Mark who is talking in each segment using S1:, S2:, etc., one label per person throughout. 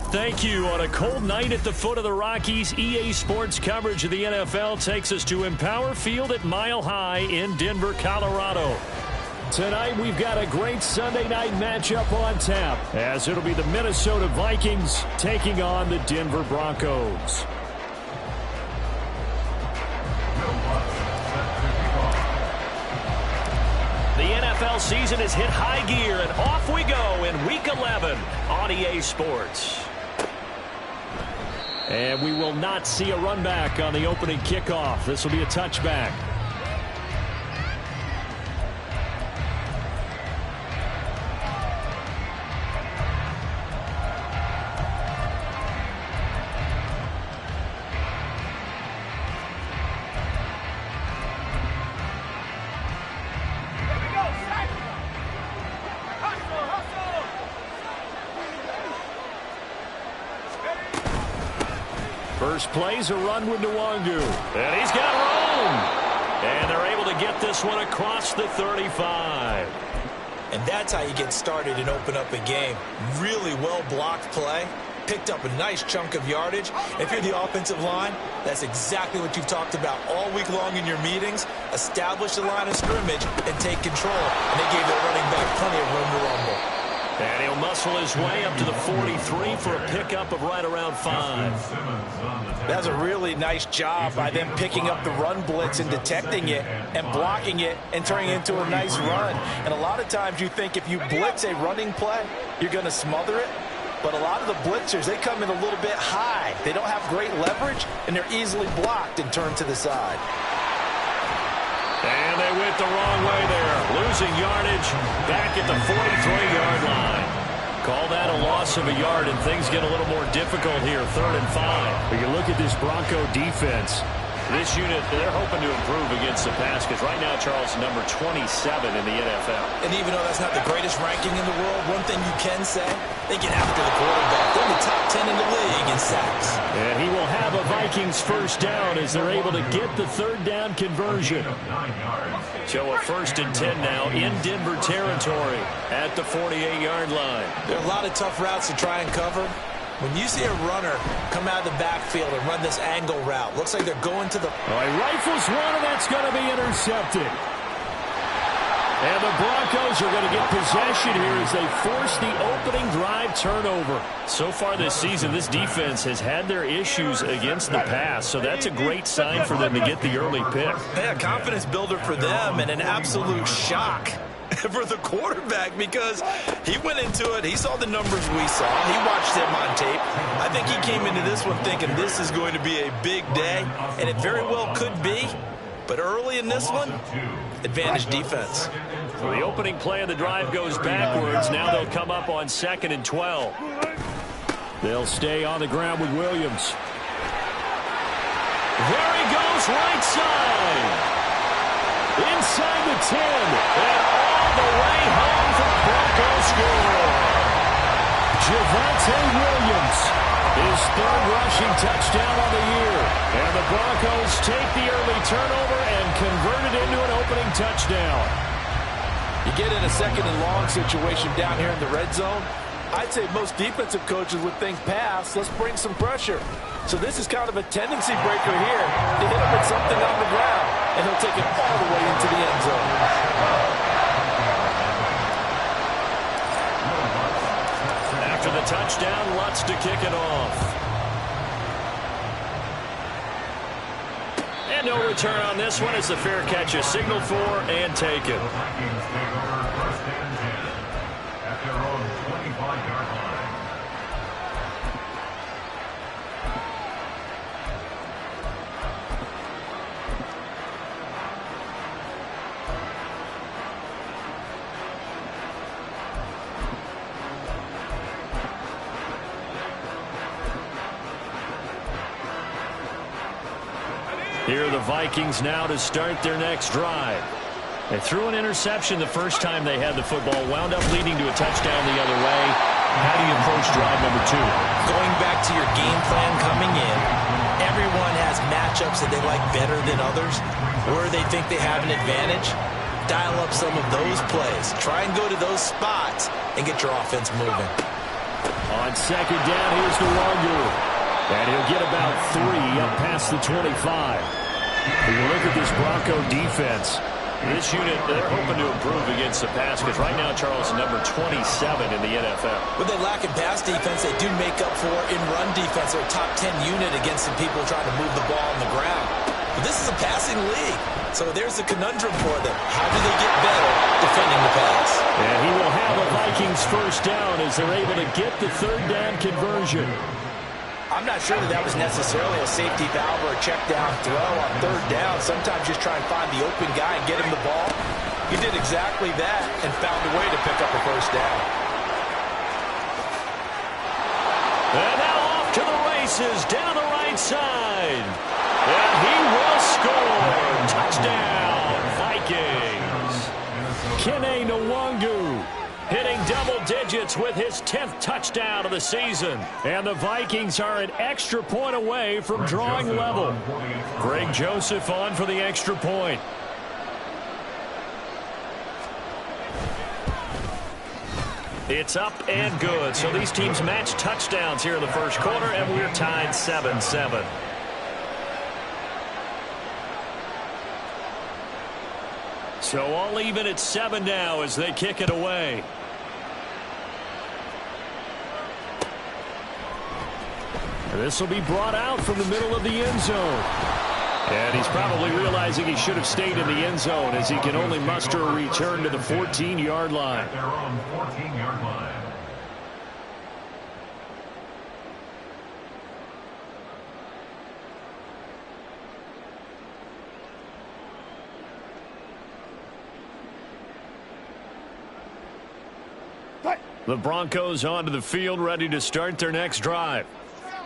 S1: Thank you. On a cold night at the foot of the Rockies, EA Sports coverage of the NFL takes us to Empower Field at Mile High in Denver, Colorado. Tonight, we've got a great Sunday night matchup on tap, as it'll be the Minnesota Vikings taking on the Denver Broncos. The NFL season has hit high gear, and off we go in Week 11 on EA Sports. And we will not see a run back on the opening kickoff. This will be a touchback. First play's a run with Nwangu. And he's got room. And they're able to get this one across the 35.
S2: And that's how you get started and open up a game. Really well-blocked play. Picked up a nice chunk of yardage. If you're the offensive line, that's exactly what you've talked about all week long in your meetings. Establish the line of scrimmage and take control. And they gave their running back plenty of room to rumble.
S1: And he'll muscle his way up to the 43 for a pickup of right around 5.
S2: That's a really nice job by them picking up the run blitz and detecting it and blocking it and turning it into a nice run. And a lot of times you think if you blitz a running play, you're going to smother it. But a lot of the blitzers, they come in a little bit high. They don't have great leverage, and they're easily blocked and turned to the side.
S1: And they went the wrong way there. Losing yardage back at the 43-yard line. Call that a loss of a yard, and things get a little more difficult here, 3rd and 5. But you look at this Bronco defense. This unit, they're hoping to improve against the pass because right now, Charles, number 27 in the NFL.
S2: And even though that's not the greatest ranking in the world, one thing you can say, they get after the quarterback. They're in the top 10 in the league in sacks.
S1: And he will have a Vikings first down as they're able to get the 3rd down conversion. So a 1st and 10 now in Denver territory at the 48-yard line.
S2: There are a lot of tough routes to try and cover. When you see a runner come out of the backfield and run this angle route, looks like they're going to the...
S1: All right, rifles one, and that's going to be intercepted. And the Broncos are going to get possession here as they force the opening drive turnover. So far this season, this defense has had their issues against the pass, so that's a great sign for them to get the early pick.
S2: Yeah, confidence builder for them and an absolute shock for the quarterback because he went into it. He saw the numbers we saw. He watched them on tape. I think he came into this one thinking this is going to be a big day, and it very well could be. But early in this one, advantage defense.
S1: So the opening play of the drive goes backwards. Now they'll come up on 2nd and 12. They'll stay on the ground with Williams. There he goes, right side. Inside the 10. And all the way home for the Broncos score. Javonte Williams, his 3rd rushing touchdown on the year. And the Broncos take the early turnover and convert it into an opening touchdown.
S3: You get in a 2nd and long situation down here in the red zone. I'd say most defensive coaches would think pass, let's bring some pressure. So this is kind of a tendency breaker here to hit him with something on the ground, and he'll take it all the way into the end zone.
S1: After the touchdown, Lutz to kick it off. And no return on this one as the fair catch is signaled for and taken. Here are the Vikings now to start their next drive. They threw an interception the first time they had the football, wound up leading to a touchdown the other way. How do you approach drive number 2?
S2: Going back to your game plan coming in, everyone has matchups that they like better than others, where they think they have an advantage. Dial up some of those plays. Try and go to those spots and get your offense moving.
S1: On second down, here's Nwangu. And he'll get about 3 up past the 25. When you look at this Bronco defense, this unit, they're hoping to improve against the pass because right now, Charles, number 27 in the NFL.
S2: What they lack in pass defense, they do make up for in run defense. They're a top 10 unit against some people trying to move the ball on the ground. But this is a passing league, so there's a conundrum for them. How do they get better defending the pass?
S1: And he will have a Vikings first down as they're able to get the third down conversion.
S2: I'm not sure that was necessarily a safety valve or a check down throw on third down. Sometimes just try and find the open guy and get him the ball. He did exactly that and found a way to pick up a first down.
S1: And now off to the races down the right side. And he will score. Touchdown, Vikings. Kene Nwangu hitting double digits with his 10th touchdown of the season. And the Vikings are an extra point away from drawing level. Greg Joseph on for the extra point. It's up and good. So these teams match touchdowns here in the first quarter, and we're tied 7-7. So all even at 7 now as they kick it away. This will be brought out from the middle of the end zone. And he's probably realizing he should have stayed in the end zone as he can only muster a return to the 14-yard line.
S4: They're on the 14-yard line.
S1: The Broncos onto the field, ready to start their next drive.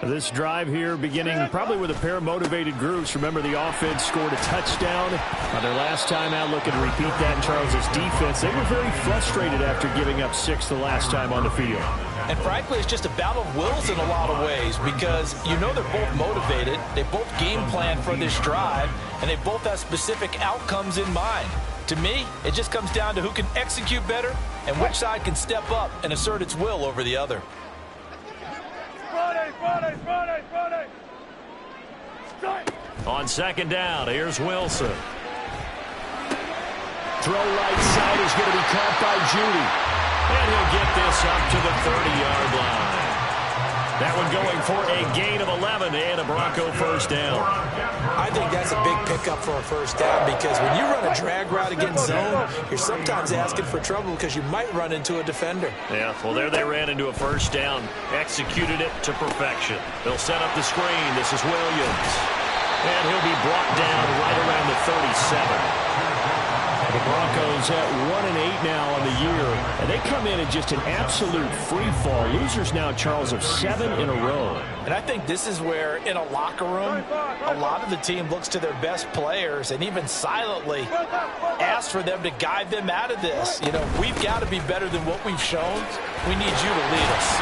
S1: This drive here beginning probably with a pair of motivated groups. Remember, the offense scored a touchdown on their last time out. Looking to repeat that in Charles's defense. They were very frustrated after giving up 6 the last time on the field.
S2: And frankly, it's just a battle of wills in a lot of ways because you know they're both motivated. They both game plan for this drive, and they both have specific outcomes in mind. To me, it just comes down to who can execute better and which side can step up and assert its will over the other.
S1: On second down, here's Wilson. Throw right side is going to be caught by Judy. And he'll get this up to the 30-yard line. That one going for a gain of 11 and a Bronco first down.
S2: I think that's a big pickup for a first down because when you run a drag route against zone, you're sometimes asking for trouble because you might run into a defender.
S1: Yeah, well, there they ran into a first down, executed it to perfection. They'll set up the screen. This is Williams. And he'll be brought down right around the 37. The Broncos at 1-8 now on the year, and they come in at just an absolute free fall. Losers now, Charles, of 7 in a row.
S2: And I think this is where, in a locker room, a lot of the team looks to their best players and even silently asks for them to guide them out of this. You know, we've got to be better than what we've shown. We need you to lead us.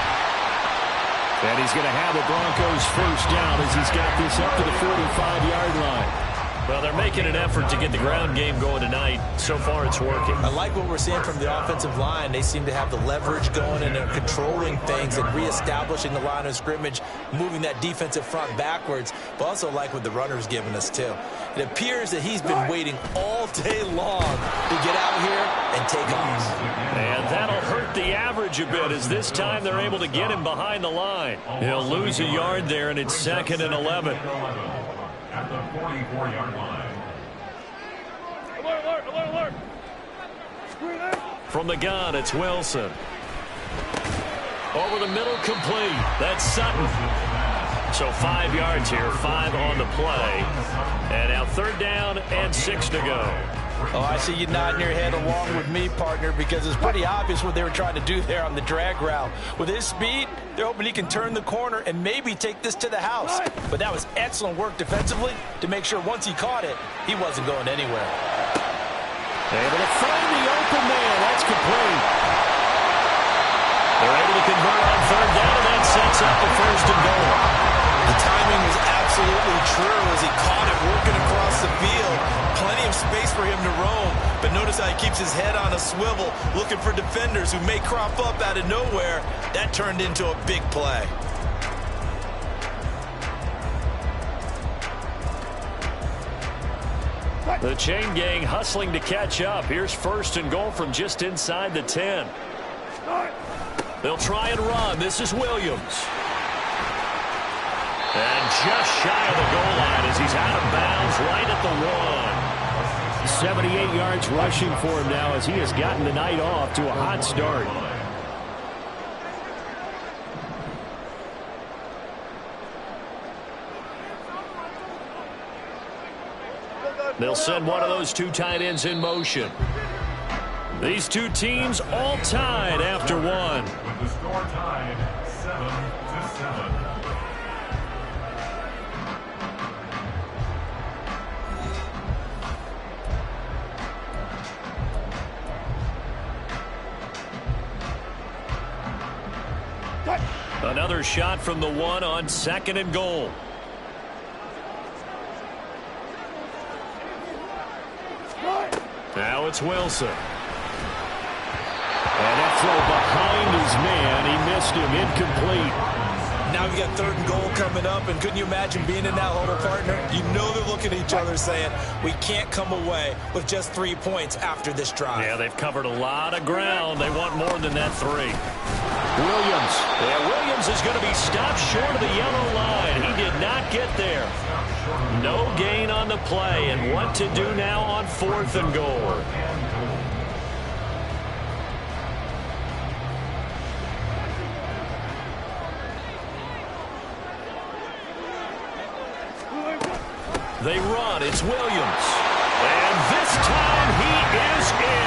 S1: And he's going to have the Broncos first down as he's got this up to the 45-yard line. Well, they're making an effort to get the ground game going tonight. So far, it's working.
S2: I like what we're seeing from the offensive line. They seem to have the leverage going, and they're controlling things and reestablishing the line of scrimmage, moving that defensive front backwards. But also like what the runner's giving us, too. It appears that he's been waiting all day long to get out here and take off.
S1: And that'll hurt the average a bit as this time they're able to get him behind the line. He'll lose a yard there, and it's 2nd and 11.
S4: At the 44-yard line.
S5: Alert.
S1: From the gun, it's Wilson. Over the middle, complete. That's Sutton. So 5 yards here, 5 on the play. And now 3rd down and 6 to go.
S2: Oh, I see you nodding your head along with me, partner, because it's pretty obvious what they were trying to do there on the drag route. With his speed, they're hoping he can turn the corner and maybe take this to the house. But that was excellent work defensively to make sure once he caught it, he wasn't going anywhere.
S1: Able to find the open man. That's complete. They're able to convert on 3rd down, and that sets up the 1st and goal.
S2: The timing was absolutely true as he caught it working across the field. Plenty of space for him to roam. But notice how he keeps his head on a swivel, looking for defenders who may crop up out of nowhere. That turned into a big play.
S1: The chain gang hustling to catch up. Here's 1st and goal from just inside the 10. They'll try and run. This is Williams. And just shy of the goal line as he's out of bounds right at the 1. 78 yards rushing for him now as he has gotten the night off to a hot start. They'll send one of those 2 tight ends in motion. These 2 teams all tied after 1.
S4: With the score tied 7-7.
S1: Another shot from the 1 on 2nd and goal. Now it's Wilson. And that throw behind his man. He missed him. Incomplete.
S2: Now we got 3rd and goal coming up, and couldn't you imagine being in that huddle, partner? You know they're looking at each other saying, we can't come away with just 3 points after this drive.
S1: Yeah, they've covered a lot of ground. They want more than that 3. Williams. Yeah, Williams is going to be stopped short of the yellow line. He did not get there. No gain on the play, and what to do now on 4th and goal. They run. It's Williams. And this time he is in.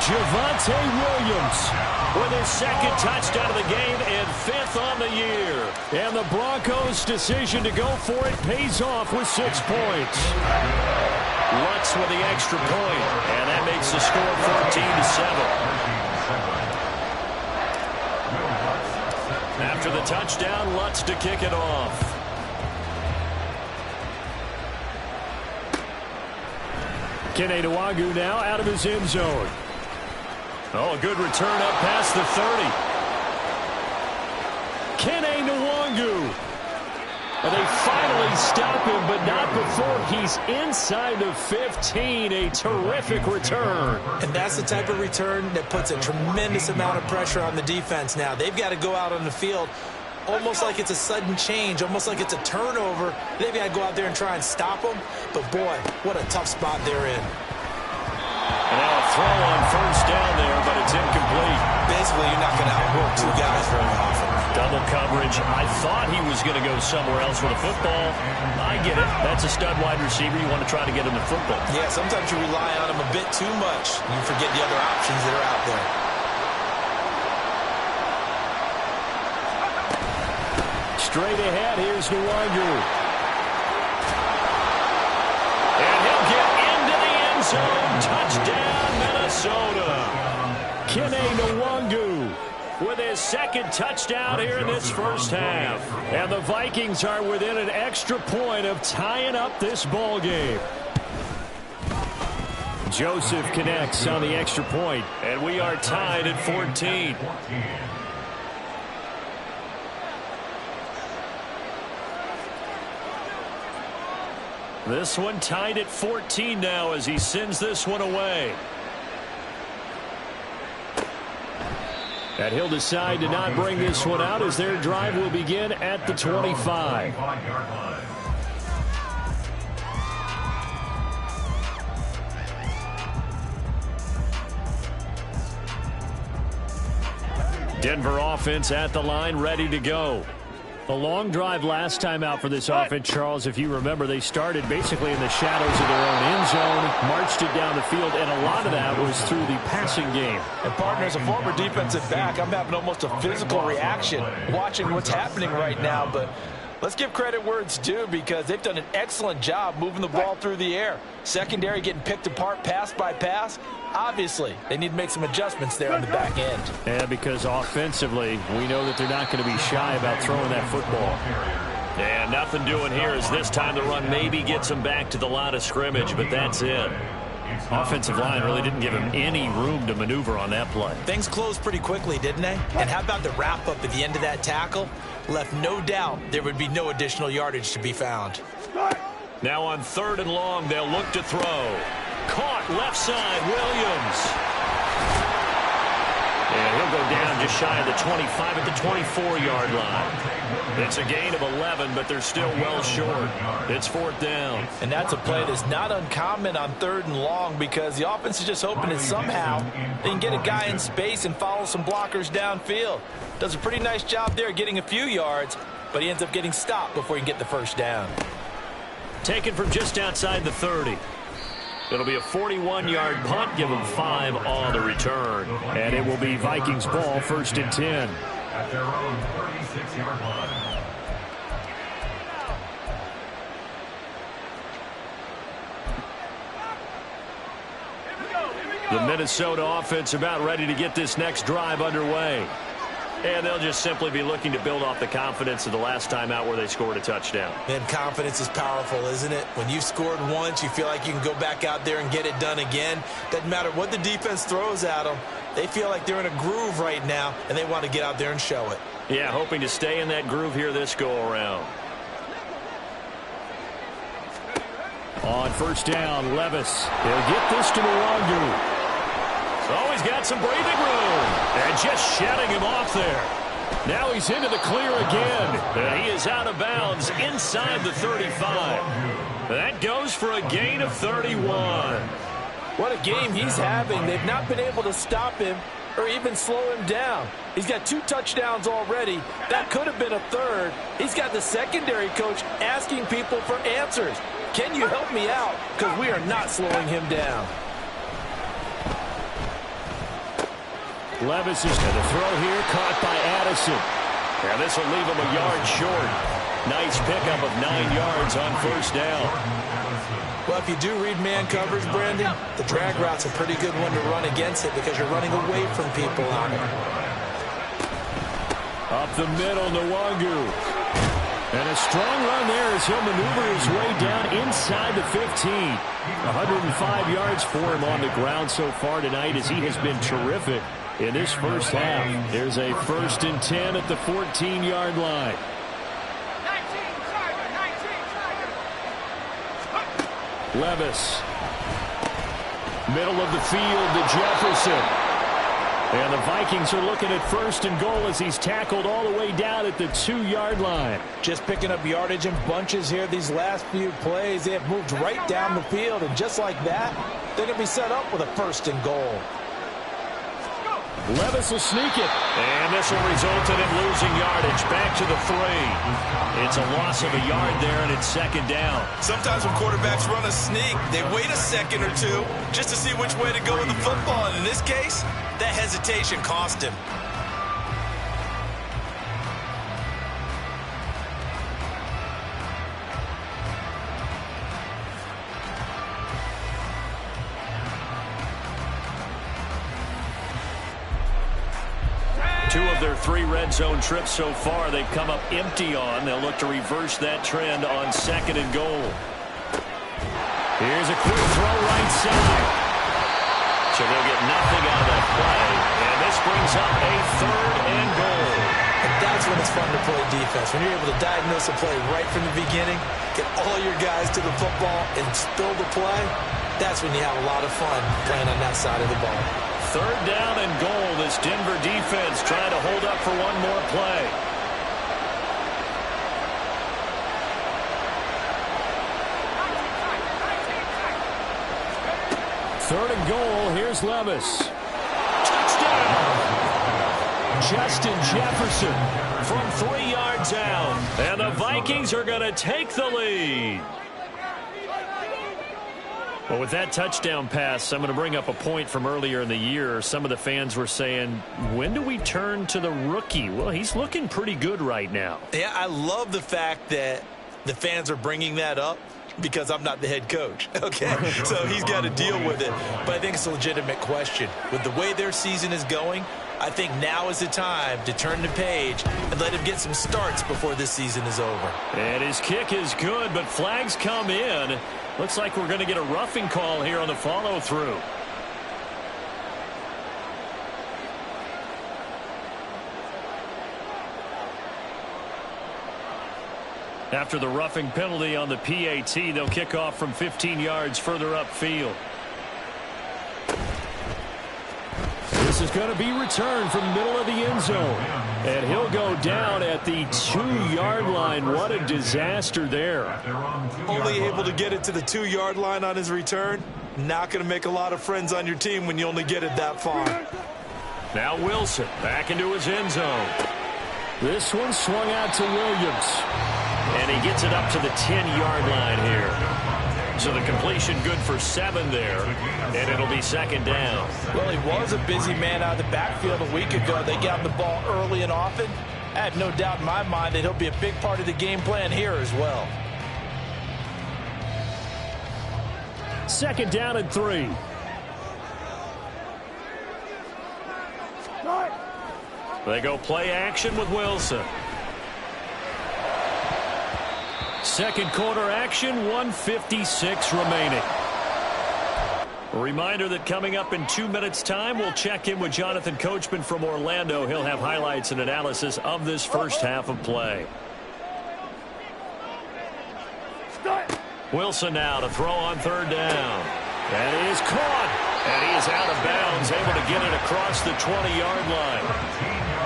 S1: Javonte Williams with his 2nd touchdown of the game and 5th on the year. And the Broncos' decision to go for it pays off with 6 points. Lutz with the extra point, and that makes the score 14-7. After the touchdown, Lutz to kick it off. Kene Nwagu now out of his end zone. Oh, a good return up past the 30. Kene Nwagu. And they finally stop him, but not before he's inside the 15. A terrific return.
S2: And that's the type of return that puts a tremendous amount of pressure on the defense now. They've got to go out on the field almost like it's a sudden change, almost like it's a turnover. They've got to go out there and try and stop them. But, boy, what a tough spot they're in.
S1: And now a throw on 1st down there, but it's incomplete.
S2: Basically, you're not going to outwork 2 guys very often.
S1: Double coverage. I thought he was going to go somewhere else with a football. I get it. That's a stud wide receiver. You want to try to get him the football.
S2: Yeah, sometimes you rely on him a bit too much. You forget the other options that are out there.
S1: Straight ahead, here's Nwagu. And he'll get into the end zone. Touchdown, Minnesota. Kene Nwagu with his 2nd touchdown here in this 1st half. And the Vikings are within an extra point of tying up this ball game. Joseph connects on the extra point, and we are tied at 14. This one tied at 14 now as he sends this one away. And he'll decide to not bring this one out as their drive will begin at the 25. Denver offense at the line, ready to go. A long drive last time out for this offense, Charles. If you remember, they started basically in the shadows of their own end zone, marched it down the field, and a lot of that was through the passing game.
S2: And, partner, as a former defensive back, I'm having almost a physical reaction watching what's happening right now. But let's give credit where it's due because they've done an excellent job moving the ball through the air. Secondary getting picked apart pass by pass. Obviously, they need to make some adjustments there on the back end.
S1: Yeah, because offensively, we know that they're not going to be shy about throwing that football. And nothing doing here as this time the run maybe gets them back to the line of scrimmage, but that's it. Offensive line really didn't give him any room to maneuver on that play.
S2: Things closed pretty quickly, didn't they? And how about the wrap-up at the end of that tackle? Left no doubt there would be no additional yardage to be found.
S1: Now on 3rd and long, they'll look to throw. Caught left side, Williams. And he'll go down just shy of the 25 at the 24-yard line. It's a gain of 11, but they're still well short. It's 4th down.
S2: And that's a play that's not uncommon on 3rd and long because the offense is just hoping that somehow they can get a guy in space and follow some blockers downfield. Does a pretty nice job there getting a few yards, but he ends up getting stopped before he can get the first down.
S1: Taken from just outside the 30. It'll be a 41-yard punt, give them 5 on the return. And it will be Vikings ball, 1st and 10.
S4: At their own 36-yard line.
S1: The Minnesota offense about ready to get this next drive underway. And they'll just simply be looking to build off the confidence of the last time out where they scored a touchdown.
S2: And confidence is powerful, isn't it? When you've scored once, you feel like you can go back out there and get it done again. Doesn't matter what the defense throws at them. They feel like they're in a groove right now, and they want to get out there and show it.
S1: Yeah, hoping to stay in that groove here this go-around. On 1st down, Levis. He'll get this to Nwangu. Oh, he's got some breathing room. And just shutting him off there. Now he's into the clear again. And he is out of bounds inside the 35. That goes for a gain of 31.
S3: What a game he's having. They've not been able to stop him or even slow him down. He's got 2 touchdowns already. That could have been a 3rd. He's got the secondary coach asking people for answers. Can you help me out? Because we are not slowing him down.
S1: Levis is going to throw here, caught by Addison. And this will leave him a yard short. Nice pickup of 9 yards on 1st down.
S2: Well, if you do read man coverage, Brandon, the drag route's a pretty good one to run against it because you're running away from people on it.
S1: Up the middle, Nwangu. And a strong run there as he'll maneuver his way down inside the 15. 105 yards for him on the ground so far tonight as he has been terrific in this first half. There's a 1st and 10 at the 14-yard line. Levis. Middle of the field to Jefferson. And the Vikings are looking at 1st and goal as he's tackled all the way down at the 2-yard line.
S2: Just picking up yardage in bunches here these last few plays. They have moved right down the field, and just like that, they're going to be set up with a 1st and goal.
S1: Levis will sneak it. And this will result in him losing yardage. Back to the 3. It's a loss of a yard there, and it's 2nd down.
S5: Sometimes when quarterbacks run a sneak, they wait a second or two just to see which way to go with the football. And in this case, that hesitation cost him.
S1: Two of their 3 red zone trips so far they've come up empty on. They'll look to reverse that trend on 2nd and goal. Here's a quick throw right side. So they'll get nothing out of that play. And this brings up a 3rd and goal.
S2: And that's when it's fun to play defense. When you're able to diagnose a play right from the beginning, get all your guys to the football and spill the play, that's when you have a lot of fun playing on that side of the ball.
S1: 3rd down and goal. This Denver defense trying to hold up for one more play. Third and goal. Here's Levis. Touchdown! Justin Jefferson from 3 yards out. And the Vikings are going to take the lead. Well, with that touchdown pass, I'm going to bring up a point from earlier in the year. Some of the fans were saying, when do we turn to the rookie? Well, he's looking pretty good right now.
S2: Yeah, I love the fact that the fans are bringing that up because I'm not the head coach. Okay, so he's got to deal with it. But I think it's a legitimate question. With the way their season is going, I think now is the time to turn the page and let him get some starts before this season is over.
S1: And his kick is good, but flags come in. Looks like we're going to get a roughing call here on the follow-through. After the roughing penalty on the PAT, they'll kick off from 15 yards further upfield. This is going to be returned from the middle of the end zone. And he'll go down at the 2-yard line. What a disaster there.
S2: Only able to get it to the 2-yard line on his return. Not going to make a lot of friends on your team when you only get it that far.
S1: Now Wilson back into his end zone. This one swung out to Williams. And he gets it up to the 10-yard line here. So the completion good for 7 there. And it'll be second down.
S2: Well, he was a busy man out of the backfield a week ago. They got him the ball early and often. I have no doubt in my mind that he'll be a big part of the game plan here as well.
S1: Second down and 3. They go play action with Wilson. Second quarter action, 1:56 remaining. A reminder that coming up in 2 minutes' time, we'll check in with Jonathan Coachman from Orlando. He'll have highlights and analysis of this first half of play. Wilson now to throw on third down. And he is caught. And he is out of bounds, able to get it across the 20-yard line.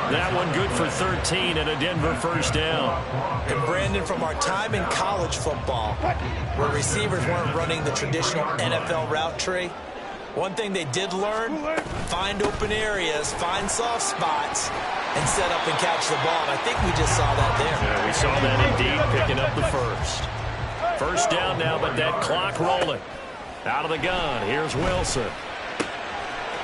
S1: That one good for 13 and a Denver first down.
S2: And Brandon, from our time in college football, where receivers weren't running the traditional NFL route tree, one thing they did learn, find open areas, find soft spots, and set up and catch the ball. And I think we just saw that there.
S1: Yeah, we saw that indeed, picking up the first. First down now, but that clock rolling. Out of the gun, here's Wilson.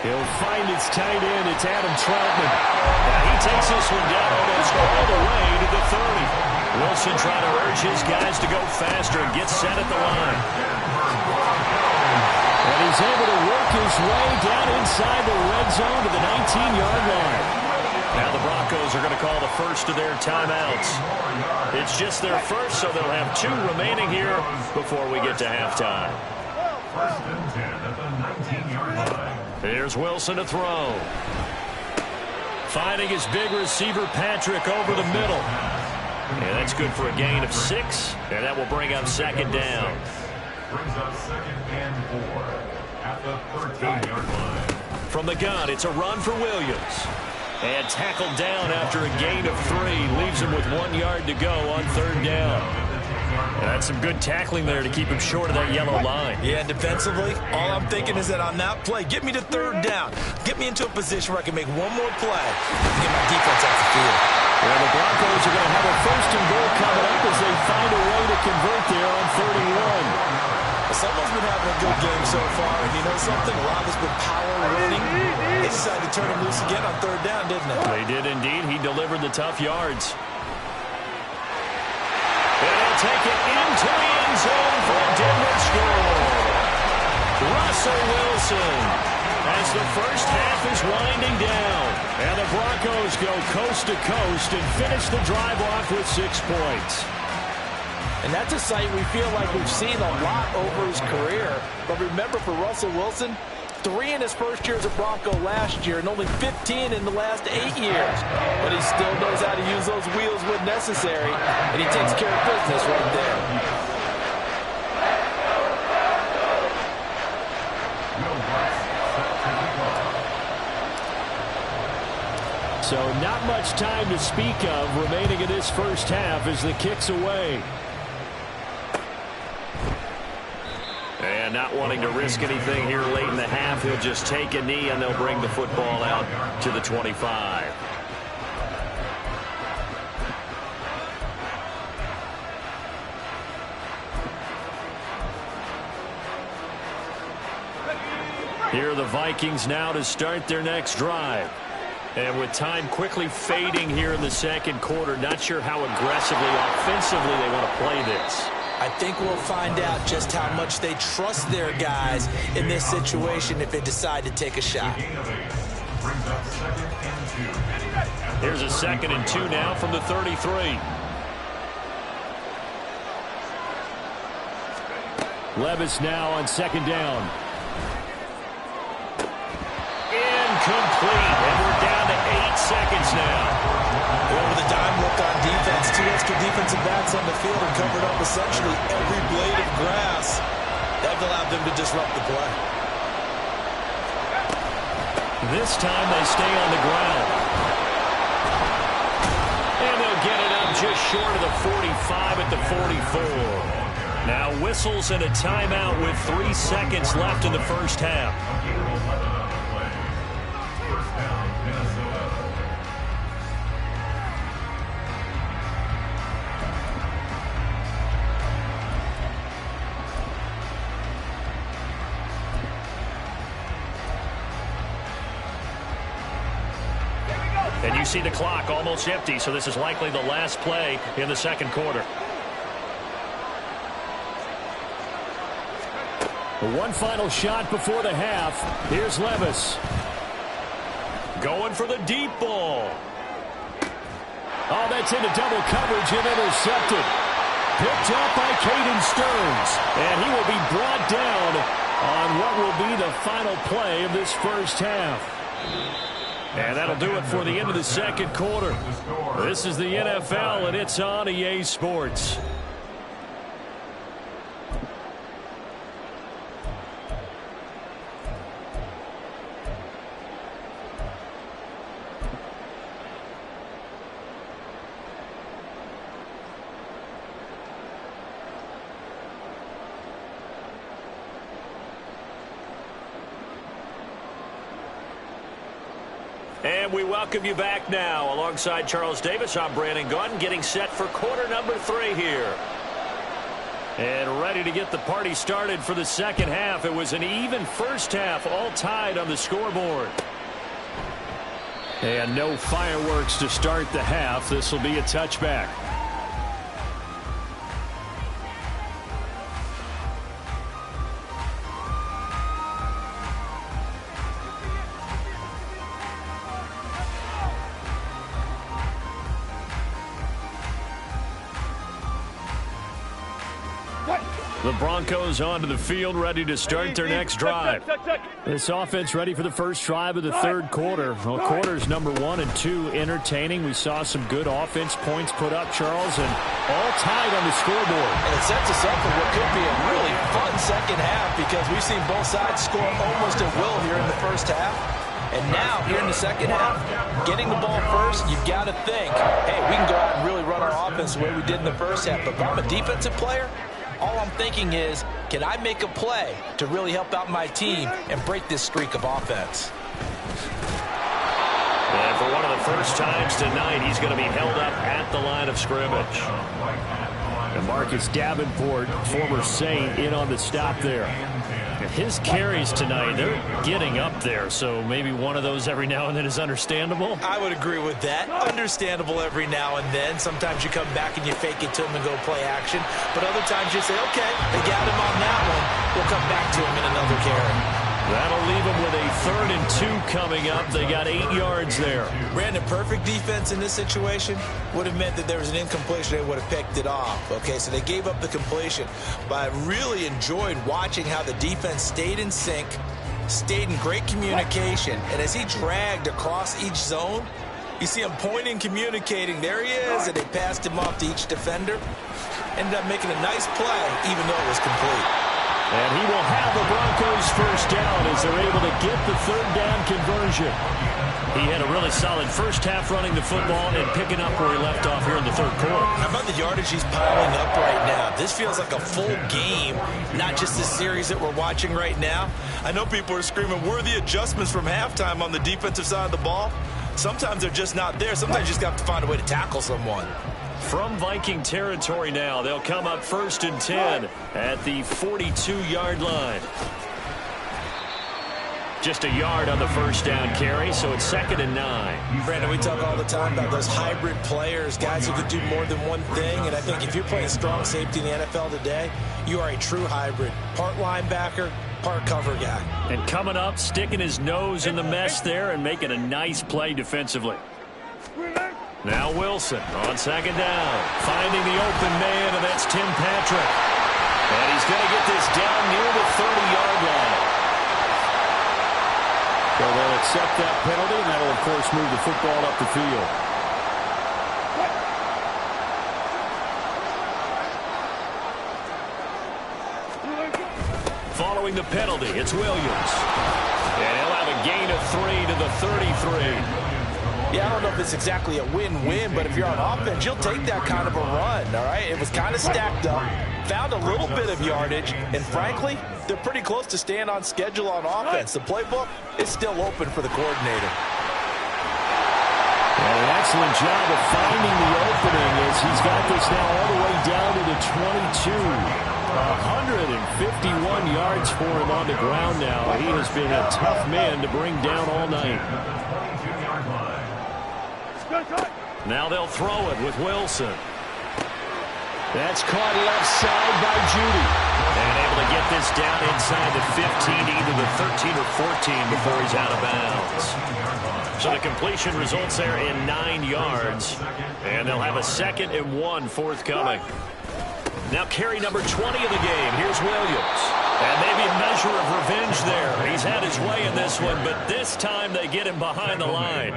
S1: He'll find his tight end. It's Adam Troutman. And he takes this one down almost all the way to the 30. Wilson trying to urge his guys to go faster and get set at the line. And he's able to work his way down inside the red zone to the 19-yard line. Now the Broncos are going to call the first of their timeouts. It's just their first, so they'll have 2 remaining here before we get to halftime.
S4: First and 10 at the 19-yard line.
S1: Here's Wilson to throw. Finding his big receiver, Patrick, over the middle. And that's good for a gain of 6, and that will bring up second down.
S4: Brings up second and 4 at the 13-yard line.
S1: From the gun, it's a run for Williams. And tackled down after a gain of 3. Leaves him with 1 yard to go on third down. And that's some good tackling there to keep him short of that yellow line.
S2: Yeah, defensively, all I'm thinking is that on that play, get me to third down. Get me into a position where I can make one more play and get my defense off the field.
S1: Well, the Broncos are going to have a first and goal coming up as they find a way to convert there on 31.
S2: Someone's been having a good game so far, and you know something? A lot of it's been power running. They decided to turn him loose again on third down, didn't they?
S1: They did indeed. He delivered the tough yards. And he'll take it into the end zone for a Denver score. Russell Wilson as the first half is winding down. And the Broncos go coast to coast and finish the drive off with 6 points.
S2: And that's a sight we feel like we've seen a lot over his career. But remember, for Russell Wilson, 3 in his first year as a Bronco last year and only 15 in the last 8 years. But he still knows how to use those wheels when necessary, and he takes care of business right there.
S1: So not much time to speak of remaining in this first half as the kick's away. And not wanting to risk anything here late in the half, he'll just take a knee and they'll bring the football out to the 25. Here are the Vikings now to start their next drive. And with time quickly fading here in the second quarter, not sure how aggressively, offensively they want to play this.
S2: I think we'll find out just how much they trust their guys in this situation if they decide to take a shot.
S1: Here's a 2nd and 2 now from the 33. Levis now on 2nd down. Incomplete, and we're down to 8 seconds now.
S2: Over the dime look on defense. 2 extra defensive backs on the field and covered up essentially every blade of grass. That allowed them to disrupt the play.
S1: This time they stay on the ground. And they'll get it up just short of the 45 at the 44. Now whistles and a timeout with 3 seconds left in the first half. And you see the clock almost empty, so this is likely the last play in the second quarter. One final shot before the half. Here's Levis. Going for the deep ball. Oh, that's into double coverage and intercepted. Picked up by Caden Stearns. And he will be brought down on what will be the final play of this first half. And that'll do it for the end of the second quarter. This is the NFL, and it's on EA Sports. And we welcome you back now. Alongside Charles Davis, I'm Brandon Gaudin, getting set for quarter number 3 here. And ready to get the party started for the second half. It was an even first half, all tied on the scoreboard. And no fireworks to start the half. This will be a touchback. The Broncos onto the field, ready to start their next drive. This offense ready for the first drive of the third quarter. Well, quarters number 1 and 2 entertaining. We saw some good offense points put up, Charles, and all tied on the scoreboard.
S2: And it sets us up for what could be a really fun second half because we've seen both sides score almost at will here in the first half. And now, here in the second half, getting the ball first, you've got to think, hey, we can go out and really run our offense the way we did in the first half. But if I'm a defensive player, all I'm thinking is, can I make a play to really help out my team and break this streak of offense?
S1: And for one of the first times tonight, he's going to be held up at the line of scrimmage. And Marcus Davenport, former Saint, in on the stop there. And his carries tonight, they're getting up there, so maybe one of those every now and then is understandable.
S2: I would agree with that. Understandable every now and then. Sometimes you come back and you fake it to him and go play action. But other times you say, okay, they got him on that one. We'll come back to him in another carry.
S1: That'll leave them with a 3rd and 2 coming up. They got 8 yards there.
S2: Brandon, perfect defense in this situation would have meant that there was an incompletion. They would have picked it off. Okay, so they gave up the completion. But I really enjoyed watching how the defense stayed in sync, stayed in great communication. And as he dragged across each zone, you see him pointing, communicating. There he is, and they passed him off to each defender. Ended up making a nice play, even though it was complete.
S1: And he will have the Broncos first down as they're able to get the 3rd down conversion. He had a really solid first half running the football and picking up where he left off here in the third quarter.
S2: How about the yardage he's piling up right now? This feels like a full game, not just the series that we're watching right now. I know people are screaming, where are the adjustments from halftime on the defensive side of the ball? Sometimes they're just not there. Sometimes you just got to find a way to tackle someone.
S1: From Viking territory now, they'll come up 1st and 10 at the 42-yard line. just a yard on the first down carry, so it's 2nd and 9.
S2: Brandon, we talk all the time about those hybrid players, guys who could do more than one thing, and I think if you're playing strong safety in the NFL today, you are a true hybrid. Part linebacker, part cover guy.
S1: And coming up, sticking his nose in the mess there and making a nice play defensively. Now Wilson on 2nd down, finding the open man, and that's Tim Patrick. And he's going to get this down near the 30-yard line.
S6: Well, they'll accept that penalty, and that'll, of course, move the football up the field.
S1: Following the penalty, it's Williams. And he'll have a gain of 3 to the 33.
S2: Yeah, I don't know if it's exactly a win-win, but if you're on offense, you'll take that kind of a run, all right? It was kind of stacked up, found a little bit of yardage, and frankly, they're pretty close to staying on schedule on offense. The playbook is still open for the coordinator.
S1: And an excellent job of finding the opening as he's got this now all the way down to the 22. 151 yards for him on the ground now. He has been a tough man to bring down all night. Now they'll throw it with Wilson. That's caught left side by Judy. And able to get this down inside the 15, either the 13 or 14 before he's out of bounds. So the completion results there in 9 yards. And they'll have a 2nd and 1 forthcoming. Now carry number 20 of the game. Here's Williams. And maybe a measure of revenge there. He's had his way in this one, but this time they get him behind the line.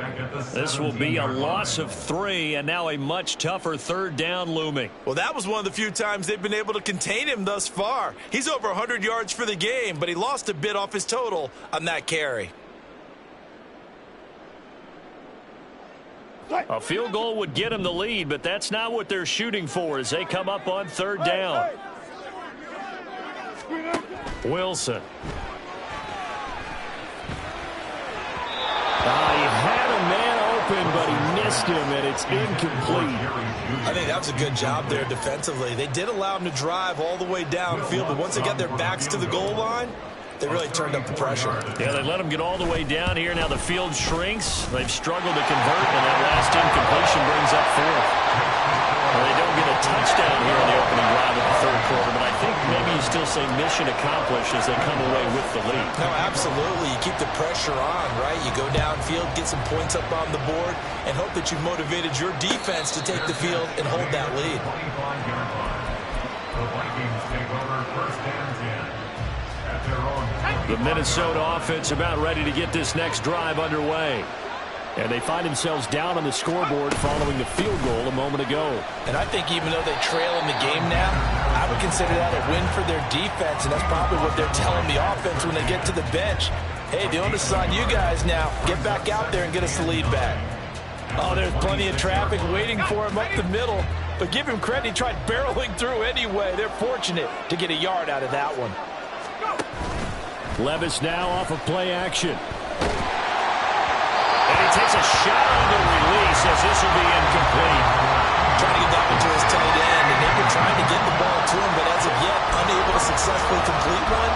S1: This will be a loss of 3, and now a much tougher 3rd down looming.
S5: Well, that was one of the few times they've been able to contain him thus far. He's over 100 yards for the game, but he lost a bit off his total on that carry.
S1: A field goal would get him the lead, but that's not what they're shooting for as they come up on 3rd down. Wilson. He had a man open, but he missed him, and it's incomplete.
S2: I think that was a good job there defensively. They did allow him to drive all the way downfield, but once they got their backs to the goal line, they really turned up the pressure.
S1: Yeah, they let him get all the way down here. Now the field shrinks. They've struggled to convert, and that last incompletion brings up 4th. Well, they don't get a touchdown here in the opening drive of the 3rd quarter, but I think maybe you still say mission accomplished as they come away with the lead.
S2: No, absolutely. You keep the pressure on, right? You go downfield, get some points up on the board, and hope that you've motivated your defense to take the field and hold that lead.
S4: The Vikings take over 1st and 10 at their own.
S1: The Minnesota offense about ready to get this next drive underway. And they find themselves down on the scoreboard following the field goal a moment ago.
S2: And I think even though they trail in the game now, I would consider that a win for their defense, and that's probably what they're telling the offense when they get to the bench. Hey, the onus is on you guys now. Get back out there and get us the lead back. Oh, there's plenty of traffic waiting for him up the middle. But give him credit, he tried barreling through anyway. They're fortunate to get a yard out of that one.
S1: Levis now off of play action. And he takes a shot on the release as this will be incomplete.
S2: Trying to get that one to his tight end, and they've been trying to get the ball to him, but as of yet, unable to successfully complete one.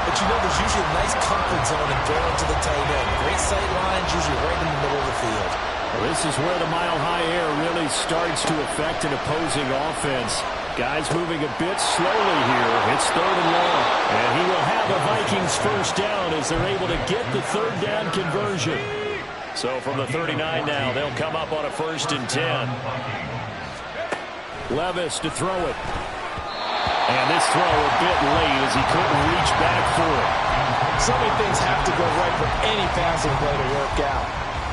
S2: But you know there's usually a nice comfort zone in throwing to the tight end. Great sight lines, usually right in the middle of the field.
S1: Well, this is where the mile-high air really starts to affect an opposing offense. Guys moving a bit slowly here. It's 3rd and long. And he will have a Vikings 1st down as they're able to get the 3rd down conversion. So from the 39 now, they'll come up on a 1st and 10. Levis to throw it. And this throw a bit late as he couldn't reach back for it.
S2: So many things have to go right for any passing play to work out.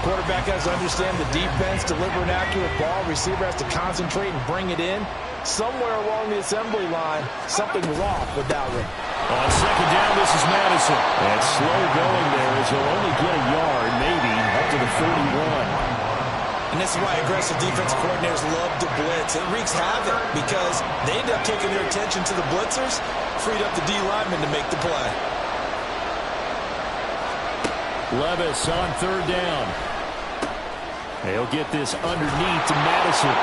S2: Quarterback has to understand the defense, deliver an accurate ball. Receiver has to concentrate and bring it in. Somewhere along the assembly line, something was off with that one.
S1: On 2nd down, this is Madison. And slow going there as he'll only get a yard, maybe, up to the 41.
S2: And this is why aggressive defensive coordinators love to blitz. It wreaks havoc because they end up taking their attention to the blitzers, freed up the D linemen to make the play.
S1: Levis on 3rd down. They'll get this underneath to Madison.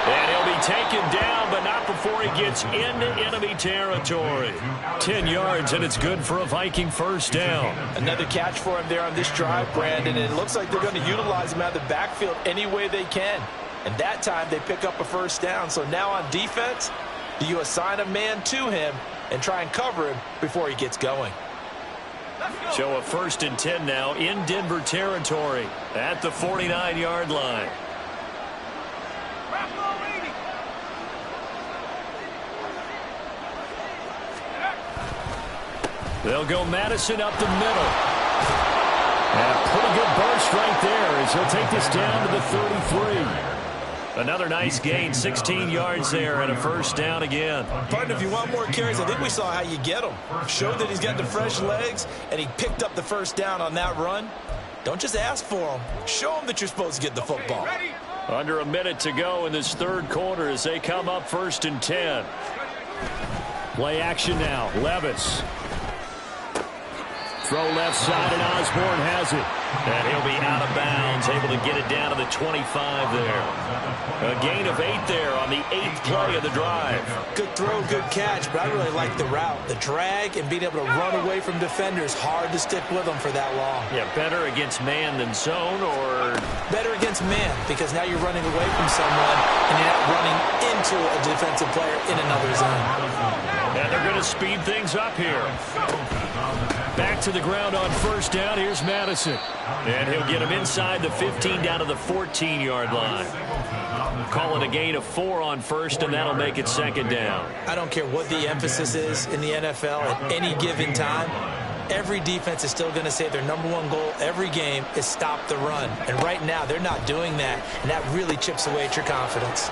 S1: And he'll be taken down, but not before before he gets into enemy territory. 10 yards, and it's good for a Viking first down.
S2: Another catch for him there on this drive, Brandon, and it looks like they're going to utilize him out of the backfield any way they can. And that time they pick up a first down. So now on defense, do you assign a man to him and try and cover him before he gets going?
S1: So a 1st and 10 now in Denver territory at the 49-yard line. They'll go Madison up the middle. And a pretty good burst right there as he'll take this down to the 33. Another nice gain, 16 yards there, and a first down again.
S2: Partner, if you want more carries, I think we saw how you get them. Showed that he's got the fresh legs, and he picked up the first down on that run. Don't just ask for them. Show them that you're supposed to get the football.
S1: Under a minute to go in this third quarter as they come up 1st and 10. Play action now. Levis. Throw left side, and Osborne has it. And he'll be out of bounds, able to get it down to the 25 there. A gain of 8 there on the 8th play of the drive.
S2: Good throw, good catch, but I really like the route. The drag and being able to run away from defenders, hard to stick with them for that long.
S1: Yeah, better against man than zone, or?
S2: Better against man, because now you're running away from someone and you're not running into a defensive player in another zone.
S1: And they're going to speed things up here. Back to the ground on first down. Here's Madison. And he'll get him inside the 15 down to the 14-yard line. Call it a gain of 4 on first, and that'll make it 2nd down.
S2: I don't care what the emphasis is in the NFL at any given time. Every defense is still going to say their #1 goal every game is stop the run. And right now, they're not doing that, and that really chips away at your confidence.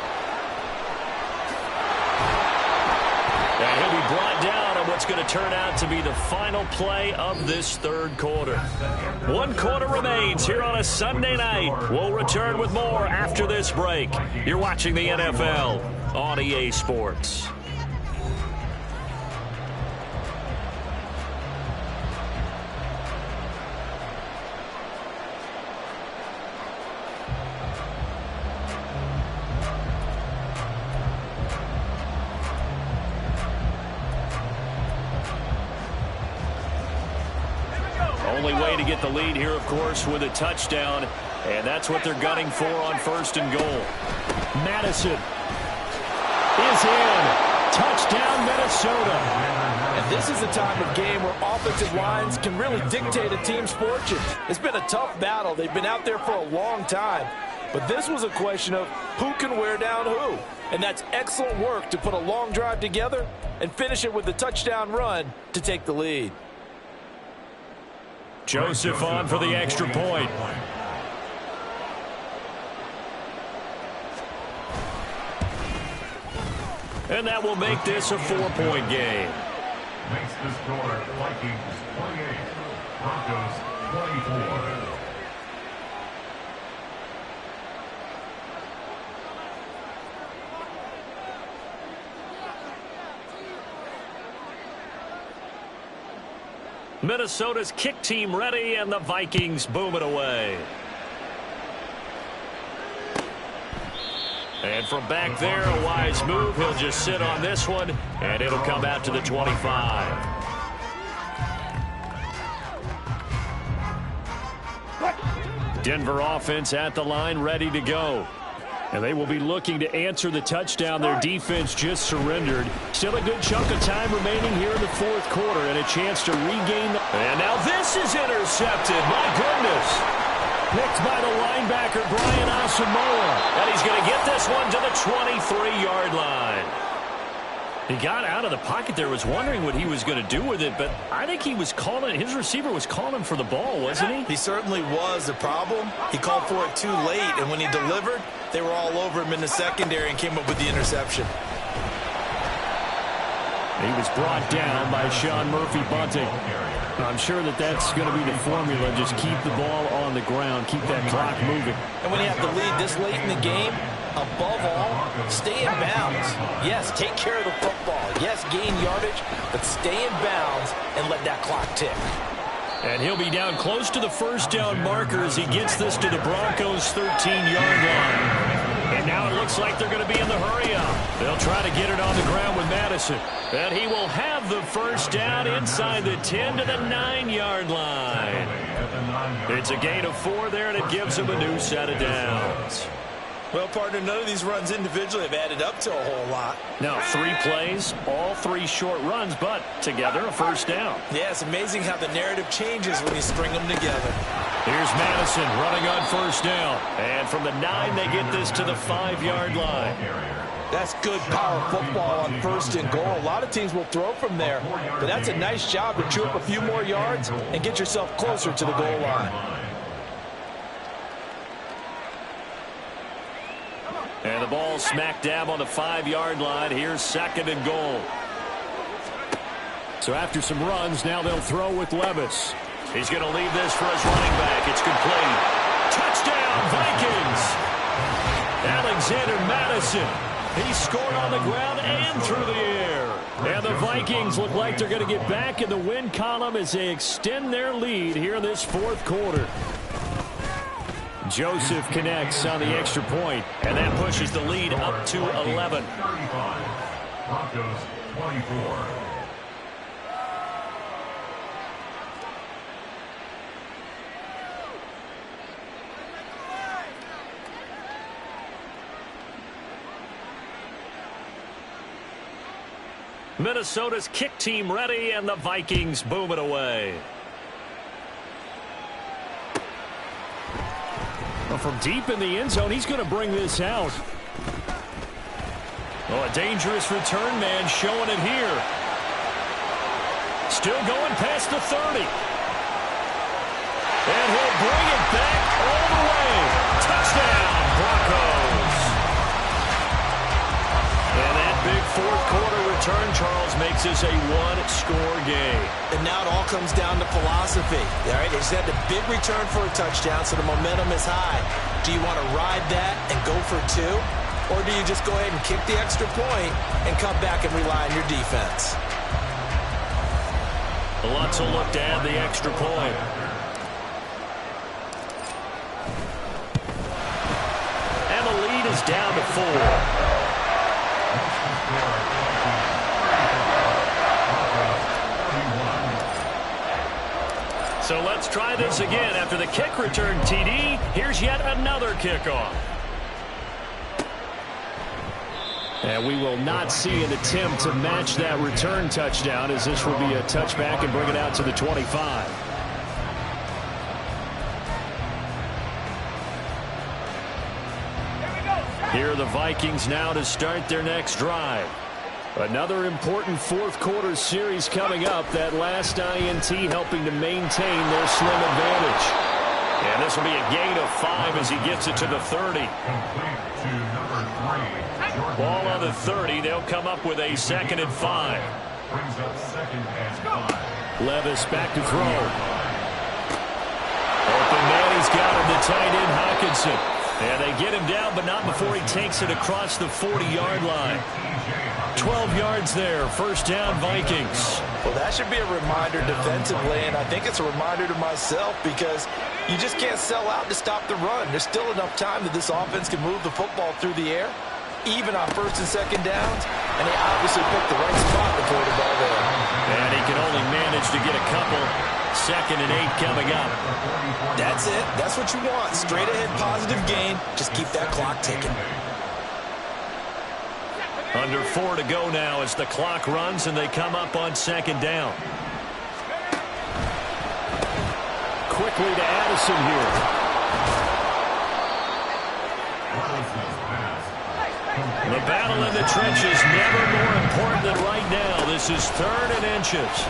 S1: And he'll be brought down on what's going to turn out to be the final play of this third quarter. 1 quarter remains here on a Sunday night. We'll return with more after this break. You're watching the NFL on EA Sports. Only way to get the lead here, of course, with a touchdown, and that's what they're gunning for on 1st and goal. Madison is in. Touchdown, Minnesota.
S3: And this is a time of game where offensive lines can really dictate a team's fortunes. It's been a tough battle. They've been out there for a long time. But this was a question of who can wear down who. And that's excellent work to put a long drive together and finish it with a touchdown run to take the lead.
S1: Joseph on for the extra point. And that will make this a 4-point game.
S4: Makes the score Vikings 28, Broncos 24.
S1: Minnesota's kick team ready, and the Vikings boom it away. And from back there, a wise move. He'll just sit on this one, and it'll come out to the 25. Denver offense at the line, ready to go. And they will be looking to answer the touchdown their defense just surrendered. Still a good chunk of time remaining here in the fourth quarter and a chance to regain the... And now this is intercepted. My goodness. Picked by the linebacker, Brian Asamoah. And he's going to get this one to the 23-yard line. He got out of the pocket there, was wondering what he was going to do with it, but I think he was calling, his receiver was calling for the ball, wasn't he?
S2: He certainly was. The problem, he called for it too late, and when he delivered, they were all over him in the secondary and came up with the interception.
S1: He was brought down by Sean Murphy-Bunting. I'm sure that that's going to be the formula. Just keep the ball on the ground, keep that clock moving.
S2: And when you have the lead this late in the game, above all, stay in bounds. Yes, take care of the football. Yes, gain yardage, but stay in bounds and let that clock tick.
S1: And he'll be down close to the first down marker as he gets this to the Broncos' 13-yard line. And now it looks like they're going to be in the hurry-up. They'll try to get it on the ground with Madison. And he will have the first down inside the 10 to the 9-yard line. It's a gain of 4 there, and it gives him a new set of downs.
S2: Well, partner, none of these runs individually have added up to a whole lot.
S1: Now, 3 plays, all 3 short runs, but together a first down.
S2: Yeah, it's amazing how the narrative changes when you string them together.
S1: Here's Madison running on first down. And from the 9, they get this to the 5-yard line.
S2: That's good power football on 1st and goal. A lot of teams will throw from there, but that's a nice job to chew up a few more yards and get yourself closer to the goal line.
S1: And the ball smack dab on the 5-yard line. Here's 2nd and goal. So after some runs, now they'll throw with Levis. He's going to leave this for his running back. It's complete. Touchdown, Vikings! Alexander Madison. He scored on the ground and through the air. And the Vikings look like they're going to get back in the win column as they extend their lead here in this 4th quarter. Joseph connects on the extra point, and that pushes the lead up to 11.
S4: Broncos 24.
S1: Minnesota's kick team ready, and the Vikings boom it away. Well, from deep in the end zone, he's going to bring this out. Oh, a dangerous return man showing it here. Still going past the 30. And he'll bring it back all the way. Touchdown, Broncos. And that big 4th quarter return, Charles, makes this a 1-score game.
S2: And now it all comes down to philosophy. All right, they just had a big return for a touchdown, so the momentum is high. Do you want to ride that and go for 2? Or do you just go ahead and kick the extra point and come back and rely on your defense?
S1: Lots of look to add the extra point. And the lead is down to 4. So let's try this again. After the kick return, TD, here's yet another kickoff. And we will not see an attempt to match that return touchdown, as this will be a touchback and bring it out to the 25. Here are the Vikings now to start their next drive. Another important 4th quarter series coming up. That last INT helping to maintain their slim advantage. And this will be a gain of 5 as he gets it to the 30. Ball on the 30. They'll come up with a 2nd and 5.
S4: Brings up 2nd and 5.
S1: Levis back to throw. Open man, he's got him. The tight end, Hawkinson. And they get him down, but not before he takes it across the 40-yard line. 12 yards there. First down, Vikings.
S2: Well, that should be a reminder defensively, and I think it's a reminder to myself because you just can't sell out to stop the run. There's still enough time that this offense can move the football through the air, even on 1st and 2nd downs, and they obviously picked the right spot to throw the ball there.
S1: And he can only manage to get a couple. 2nd and 8 coming up.
S2: That's it. That's what you want. Straight ahead positive gain. Just keep that clock ticking.
S1: Under 4 to go now as the clock runs and they come up on 2nd down. Quickly to Addison here. The battle in the trenches never more important than right now. This is 3rd and inches.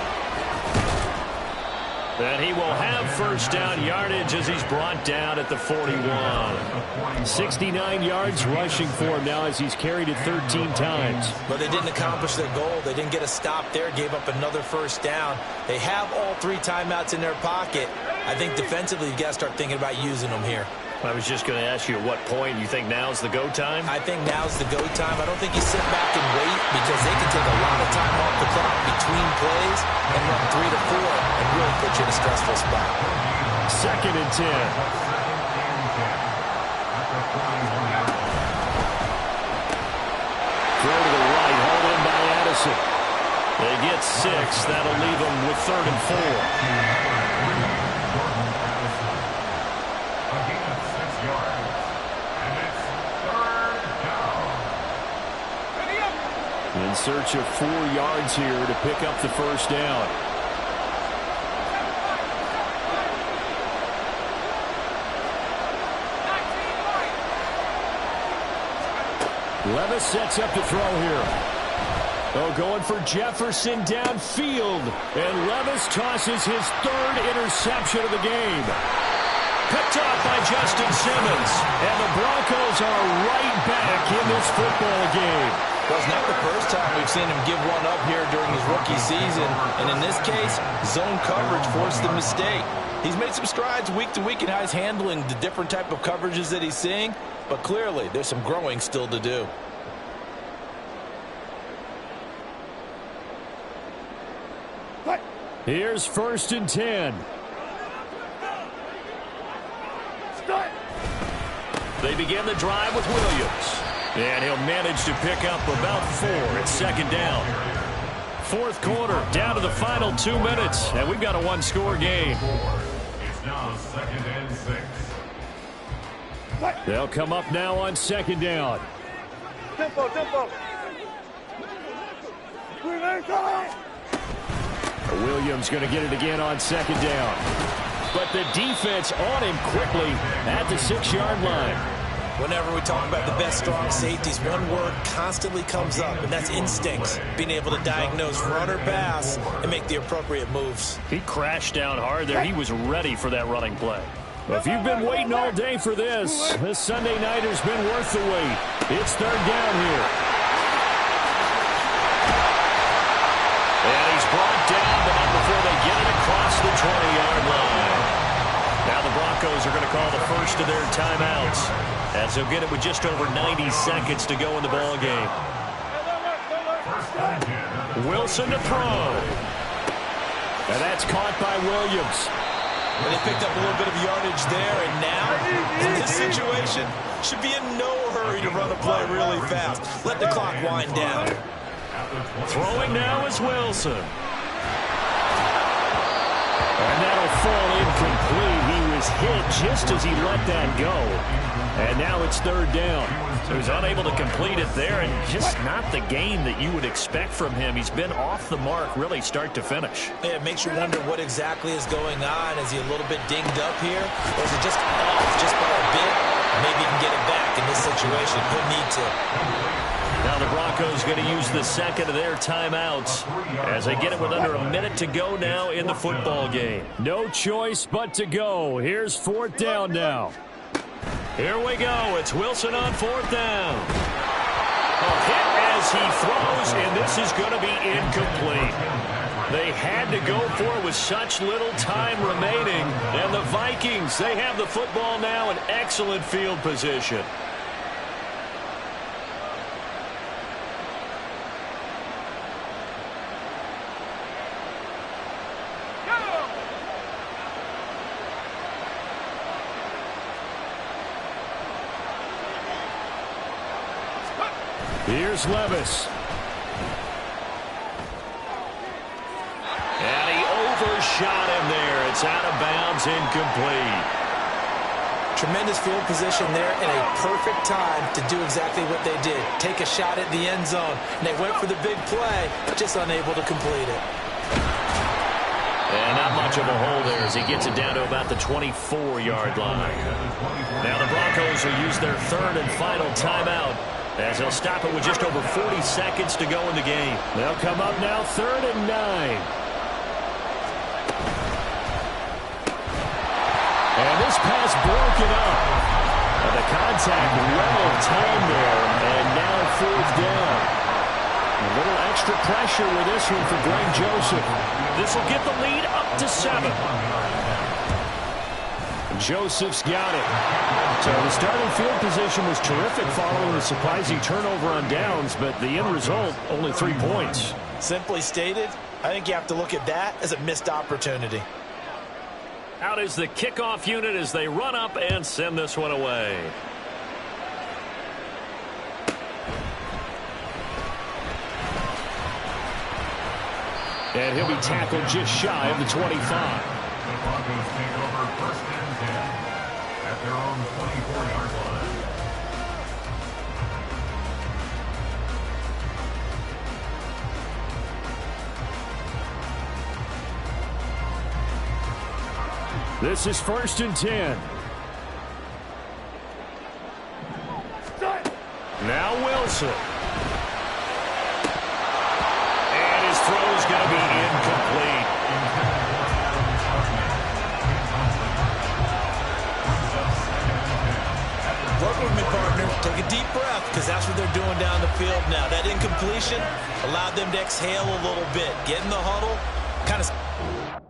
S1: And he will have first down yardage as he's brought down at the 41. 69 yards rushing for him now as he's carried it 13 times.
S2: But they didn't accomplish their goal. They didn't get a stop there, gave up another first down. They have all 3 timeouts in their pocket. I think defensively, you've got to start thinking about using them here.
S1: I was just going to ask you at what point you think now's the go time?
S2: I think now's the go time. I don't think you sit back and wait because they can take a lot of time off the clock between plays and run 3 to 4 and really put you in a stressful spot.
S1: 2nd and 10. Throw to Wilson. They get 6. That'll leave them with 3rd and 4. In search of 4 yards here to pick up the first down. Levis sets up to throw here. Oh, going for Jefferson downfield. And Levis tosses his 3rd interception of the game. Picked off by Justin Simmons. And the Broncos are right back in this football game.
S2: Well, it's not the first time we've seen him give one up here during his rookie season. And in this case, zone coverage forced the mistake. He's made some strides week to week in how he's handling the different type of coverages that he's seeing. But clearly, there's some growing still to do.
S1: Here's 1st and 10. They begin the drive with Williams. And he'll manage to pick up about 4 at 2nd down. 4th quarter, down to the final 2 minutes. And we've got a 1-score game.
S4: It's now 2nd and 6.
S1: They'll come up now on 2nd down. Williams going to get it again on 2nd down. But the defense on him quickly at the 6-yard line.
S2: Whenever we talk about the best strong safeties, one word constantly comes up, and that's instincts. Being able to diagnose run or pass and make the appropriate moves.
S1: He crashed down hard there. He was ready for that running play. If you've been waiting all day for this Sunday nighter's been worth the wait. It's 3rd down here. And he's brought down, but not before they get it across the 20-yard line. Now the Broncos are going to call the first of their timeouts, as they'll get it with just over 90 seconds to go in the ball game. Wilson to throw. And that's caught by Williams.
S2: And they picked up a little bit of yardage there, and now, in this situation, should be in no hurry to run a play really fast. Let the clock wind down.
S1: Throwing now is Wilson. And that'll fall incomplete. He was hit just as he let that go. And now it's 3rd down. So he's unable to complete it there, and just not the game that you would expect from him. He's been off the mark really start to finish.
S2: Yeah, it makes you wonder what exactly is going on. Is he a little bit dinged up here? Or is it just off just by a bit? Maybe he can get it back in this situation. He'll need to.
S1: Now the Broncos going to use the 2nd of their timeouts as they get it with under a minute to go now in the football game. No choice but to go. Here's 4th down now. Here we go. It's Wilson on 4th down. A hit as he throws, and this is going to be incomplete. They had to go for it with such little time remaining. And the Vikings, they have the football now in excellent field position. Here's Levis. And he overshot him there. It's out of bounds, incomplete.
S2: Tremendous field position there and a perfect time to do exactly what they did. Take a shot at the end zone. And they went for the big play, just unable to complete it.
S1: And not much of a hole there as he gets it down to about the 24-yard line. Now the Broncos will use their 3rd and final timeout, as they'll stop it with just over 40 seconds to go in the game. They'll come up now 3rd and 9. And this pass broken up. And the contact well timed there, and now 4th down. A little extra pressure with this one for Greg Joseph. This will get the lead up to 7. Joseph's got it. So the starting field position was terrific following the surprising turnover on downs, but the end result, only 3 points.
S2: Simply stated, I think you have to look at that as a missed opportunity.
S1: Out is the kickoff unit as they run up and send this one away. And he'll be tackled just shy of the 25.
S4: The Broncos take over first and 10 at their own 24-yard line.
S1: This is first and 10. Now Wilson. And his throw is going to be incomplete.
S2: Work with me, partner. Take a deep breath, because that's what they're doing down the field now. That incompletion allowed them to exhale a little bit. Get in the huddle. Kind of...